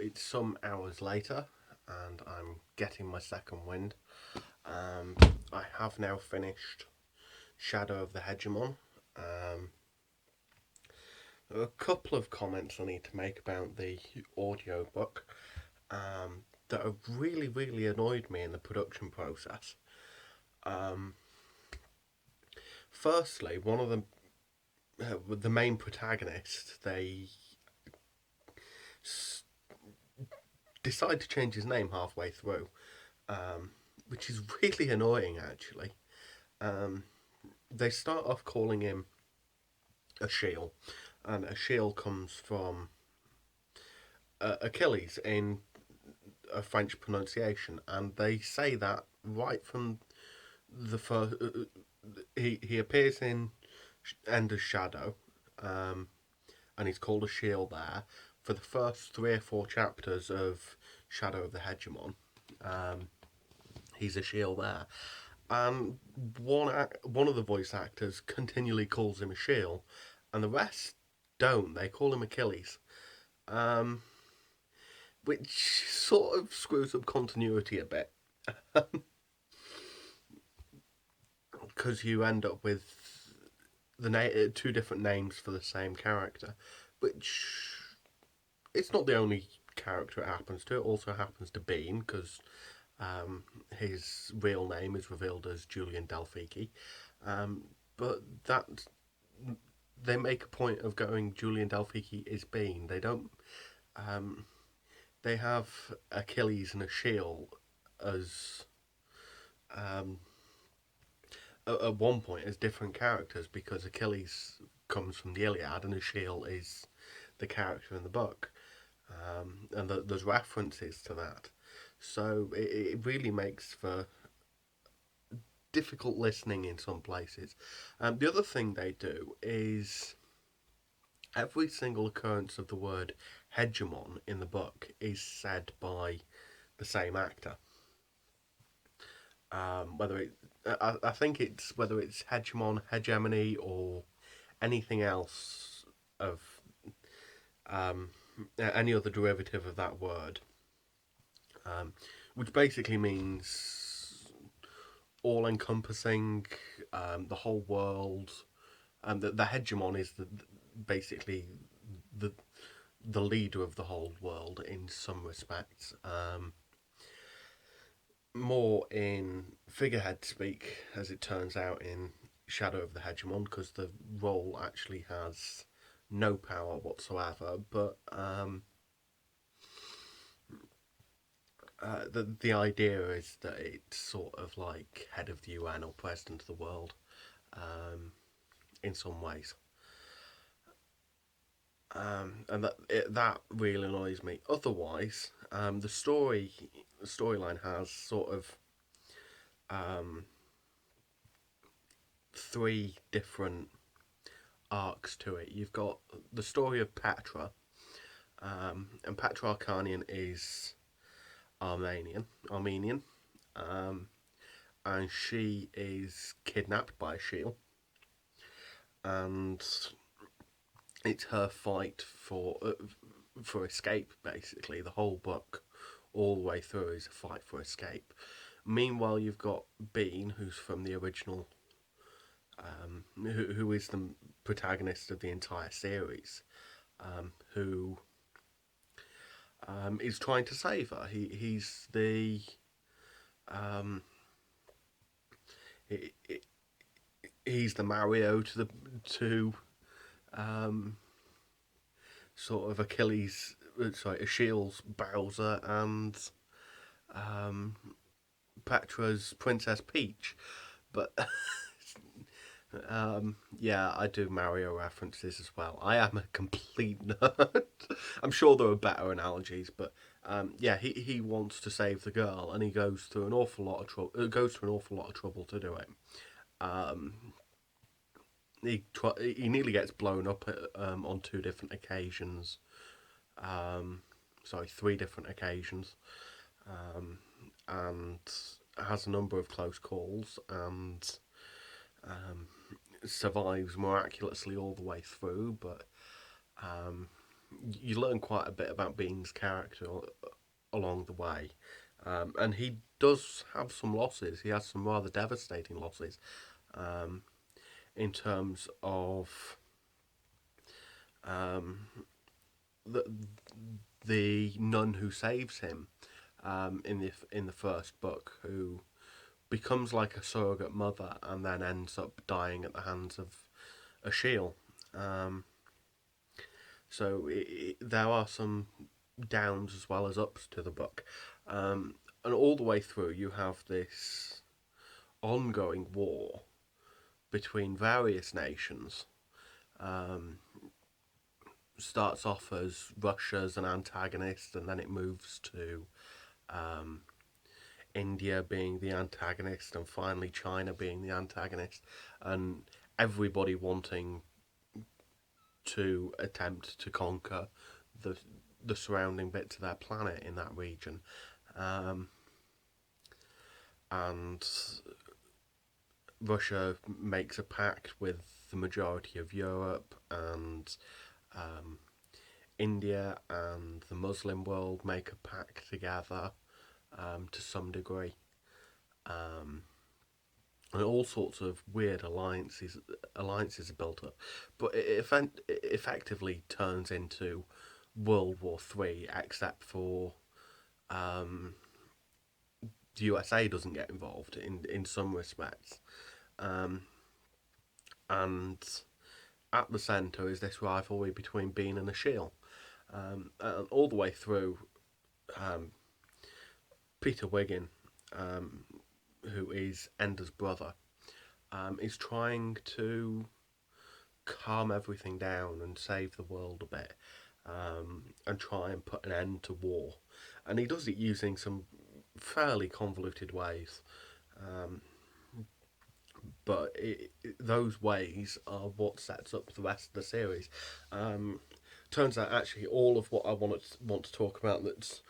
it's some hours later, and I'm getting my second wind. I have now finished Shadow of the Hegemon. There are a couple of comments I need to make about the audiobook that have really, really annoyed me in the production process. Firstly, one of them, the main protagonist, they decide to change his name halfway through, which is really annoying actually. They start off calling him Achille, and Achille comes from Achilles in a French pronunciation, and they say that right from the first. He appears in Ender's Shadow, and he's called Achille there for the first 3 or 4 chapters of Shadow of the Hegemon. He's Achille there, and one of the voice actors continually calls him Achille, and the rest don't. They call him Achilles, which sort of screws up continuity a bit, because you end up with two different names for the same character, which it's not the only character it happens to. It also happens to Bean, because his real name is revealed as Julian Delphiki. But that they make a point of going Julian Delphiki is Bean. They don't. They have Achilles and Achille as at one point as different characters, because Achilles comes from the Iliad and Achille is the character in the book, and there's references to that. So it really makes for difficult listening in some places. The other thing they do is every single occurrence of the word hegemon in the book is said by the same actor. I think it's whether it's hegemon, hegemony, or anything else of any other derivative of that word, which basically means all-encompassing, the whole world. The hegemon is basically the leader of the whole world in some respects. More in figurehead speak, as it turns out in Shadow of the Hegemon, because the role actually has no power whatsoever. But the idea is that it's sort of like head of the UN or president of the world, in some ways. And that really annoys me. Otherwise, the storyline has sort of 3 different arcs to it. You've got the story of Petra, and Petra Arcanian is Armenian, and she is kidnapped by Shield, and it's her fight for escape. Basically, the whole book, all the way through, is a fight for escape. Meanwhile, you've got Bean, who's from the original, who is the protagonist of the entire series, who is trying to save her. He's the he's the Mario to sort of Achilles Bowser, and Petra's Princess Peach. But yeah, I do Mario references as well. I am a complete nerd. I'm sure there are better analogies, but yeah, he wants to save the girl, and he goes through an awful lot of trouble. To do it. He nearly gets blown up on 2 different occasions. Sorry, 3 different occasions, and has a number of close calls, and survives miraculously all the way through. But you learn quite a bit about Bean's character along the way, and he does have some losses. He has some rather devastating losses, um, in terms of um, the the nun who saves him, in the first book, who becomes like a surrogate mother and then ends up dying at the hands of a shield. Um, there are some downs as well as ups to the book, and all the way through you have this ongoing war between various nations. Um, Starts off as Russia's an antagonist, and then it moves to um, India being the antagonist, and finally China being the antagonist, and everybody wanting to attempt to conquer the the surrounding bits of their planet in that region, um, and Russia makes a pact with the majority of Europe, and um, India and the Muslim world make a pact together, to some degree. Um, and all sorts of weird alliances are built up, but it effectively turns into World War III, except for um, the USA doesn't get involved in some respects, um, and at the centre is this rivalry between Bean and Achille, and all the way through. Um, Peter Wiggin, um, who is Ender's brother, is trying to calm everything down and save the world a bit, and try and put an end to war. And he does it using some fairly convoluted ways, um, but those ways are what sets up the rest of the series. Um, Turns out actually all of what I want to talk about that's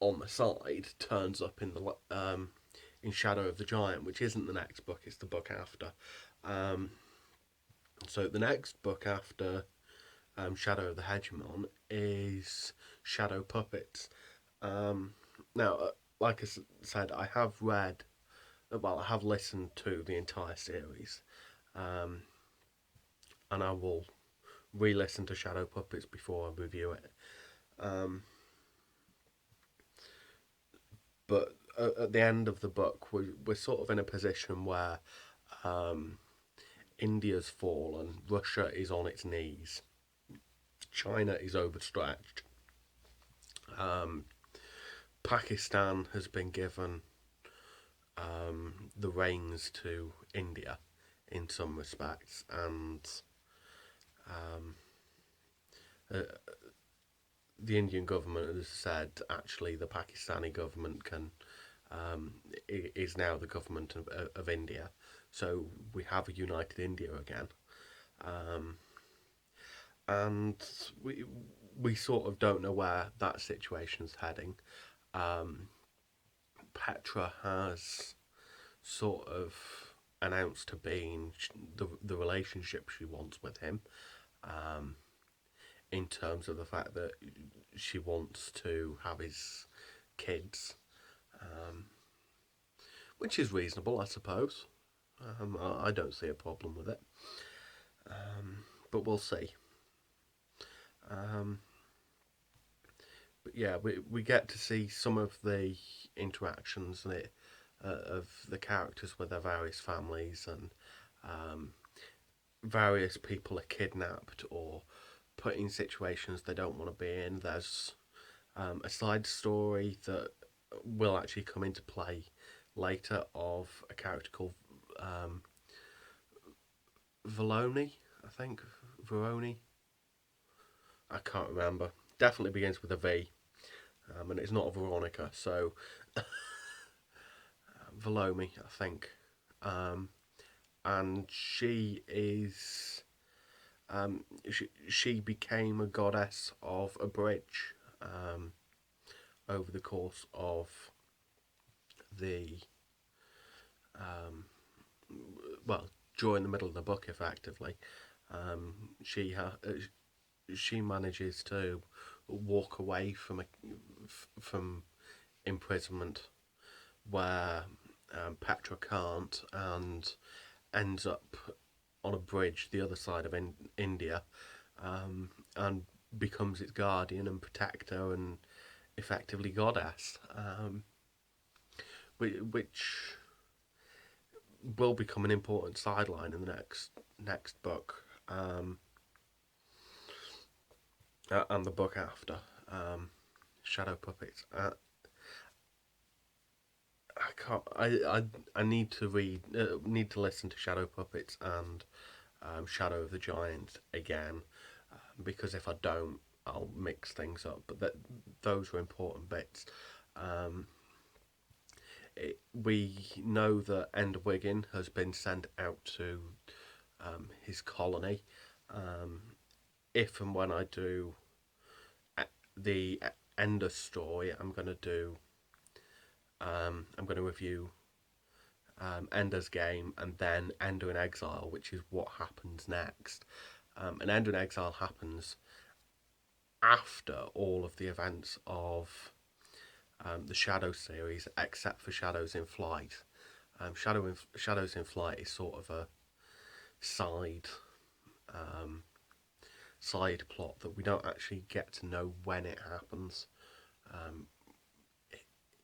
on the side turns up in Shadow of the Giant, which isn't the next book; it's the book after. Um, so the next book after Shadow of the Hegemon is Shadow Puppets. Um, Now, like I said, I have read, well, I have listened to the entire series, um, and I will re-listen to Shadow Puppets before I review it. Um, but at the end of the book, we're sort of in a position where um, India's fallen, Russia is on its knees, China is overstretched, um, Pakistan has been given the reins to India in some respects, and um, uh, the Indian government has said actually the Pakistani government um, is now the government of India, so we have a united India again. Um, and we sort of don't know where that situation's heading. Um, Petra has sort of announced to Bean the relationship she wants with him, um, in terms of the fact that she wants to have his kids, um, which is reasonable, I suppose. I don't see a problem with it, but we'll see. Um, but yeah, we get to see some of the interactions of the characters with their various families, and um, various people are kidnapped or put in situations they don't want to be in. There's a side story that will actually come into play later of a character called um, Voloni, I think. Veroni? I can't remember. Definitely begins with a V, and it's not a Veronica, so Velomi, I think. Um, and she is. She became a goddess of a bridge, over the course of the um, well, during the middle of the book, effectively. She she manages to walk away from imprisonment, where Petra can't, and ends up on a bridge the other side of India, and becomes its guardian and protector and effectively goddess, which will become an important sideline in the next book, and the book after, Shadow Puppets. I can't. I need to need to listen to Shadow Puppets and Shadow of the Giant again, because if I don't, I'll mix things up. But those were important bits. Um, we know that Ender Wiggin has been sent out to his colony. Um, if and when I do the Ender story, I'm going to do. I'm going to review Ender's Game and then Ender in Exile, which is what happens next. And Ender in Exile happens after all of the events of the Shadow series, except for Shadows in Flight. Shadows in Flight is sort of a side um, side plot that we don't actually get to know when it happens. Um,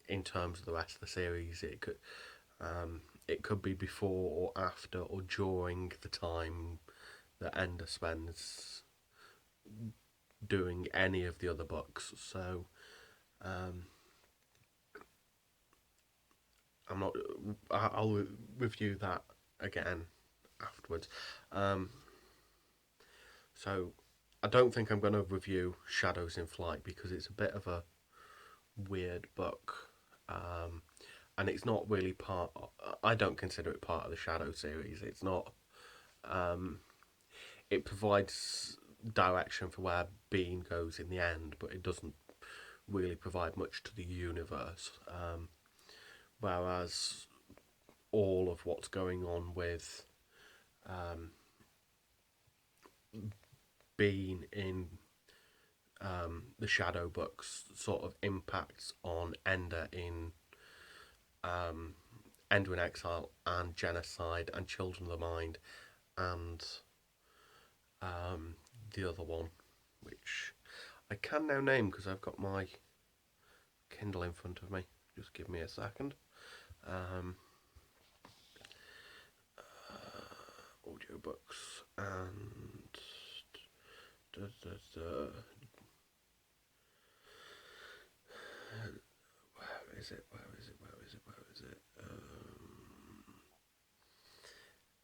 in terms of the rest of the series, it could be before or after or during the time that Ender spends doing any of the other books. So um, I'll review that again afterwards. So I don't think I'm going to review Shadows in Flight because it's a bit of a weird book, and it's not really part. I don't consider it part of the Shadow series. It's not. It provides direction for where Bean goes in the end, but it doesn't really provide much to the universe. Whereas all of what's going on with Bean in the Shadow books sort of impacts on Ender in Exile and Genocide and Children of the Mind and the other one, which I can now name because I've got my Kindle in front of me. Just give me a second. Audiobooks and where is it?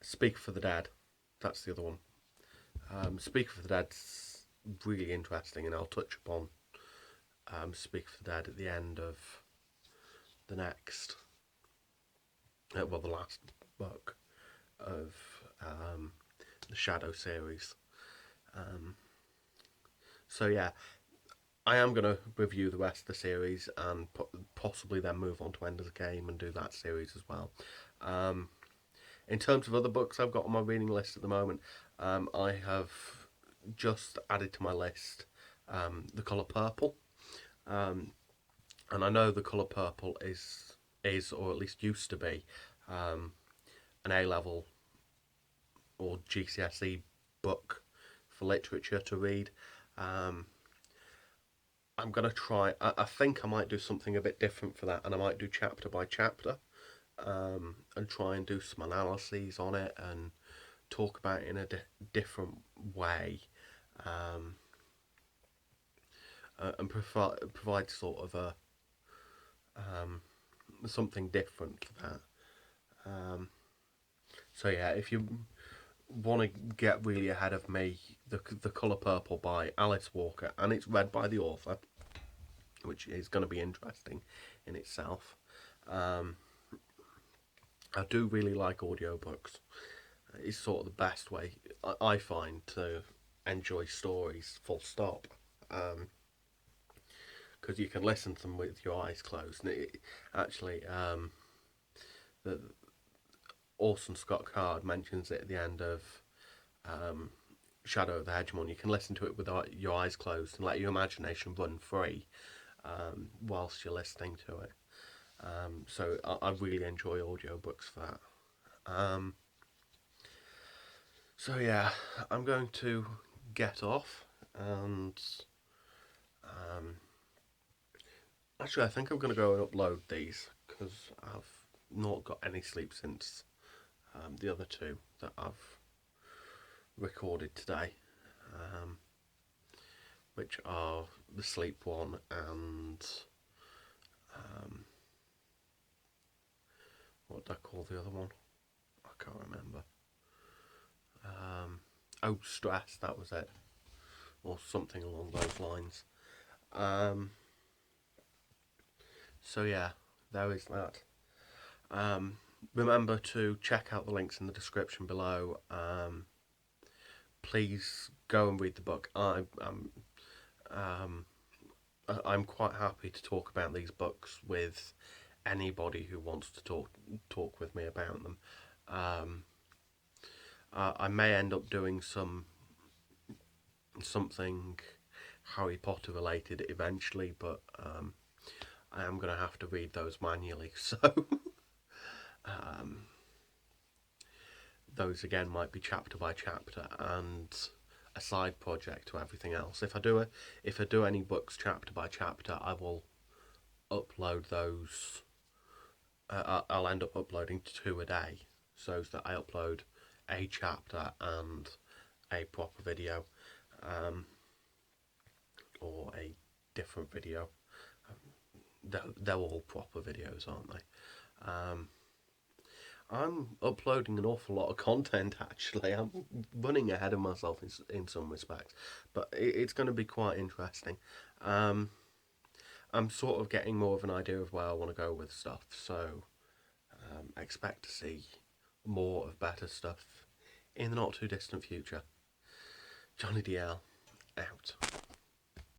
Speak for the Dead. That's the other one. Speak for the Dead's really interesting, and I'll touch upon Speak for the Dead at the end of the next, the last book of the Shadow series. So yeah, I am going to review the rest of the series and possibly then move on to Ender's Game and do that series as well. In terms of other books I've got on my reading list at the moment, I have just added to my list The Colour Purple. And I know The Colour Purple is or at least used to be, an A-level or GCSE book for literature to read. I'm going to try. I think I might do something a bit different for that, and I might do chapter by chapter, and try and do some analyses on it and talk about it in a different way, and provide sort of a something different for that. So yeah, if you want to get really ahead of me, the Colour Purple by Alice Walker, and it's read by the author, which is going to be interesting in itself. I do really like audiobooks. It's sort of the best way I find to enjoy stories, full stop. Because you can listen to them with your eyes closed. And actually, the Orson Scott Card mentions it at the end of Shadow of the Hegemon, you can listen to it with your eyes closed and let your imagination run free whilst you're listening to it. So I really enjoy audiobooks for that. So yeah, I'm going to get off and actually I think I'm going to go and upload these because I've not got any sleep since the other two that I've recorded today, which are the sleep one and what did I call the other one? I can't remember. Oh, stress, that was it, or something along those lines. So yeah, there is that. Remember to check out the links in the description below. Please go and read the book. I'm quite happy to talk about these books with anybody who wants to talk with me about them. I may end up doing something Harry Potter related eventually, but I am going to have to read those manually. So those again might be chapter by chapter and a side project to everything else. If I do any books chapter by chapter, I will upload those. I'll end up uploading 2 a day, so that I upload a chapter and a proper video, or a different video. They're all proper videos, aren't they? I'm uploading an awful lot of content actually. I'm running ahead of myself in some respects, but it's going to be quite interesting. I'm sort of getting more of an idea of where I want to go with stuff, so expect to see more of better stuff in the not too distant future. Johnny DL out.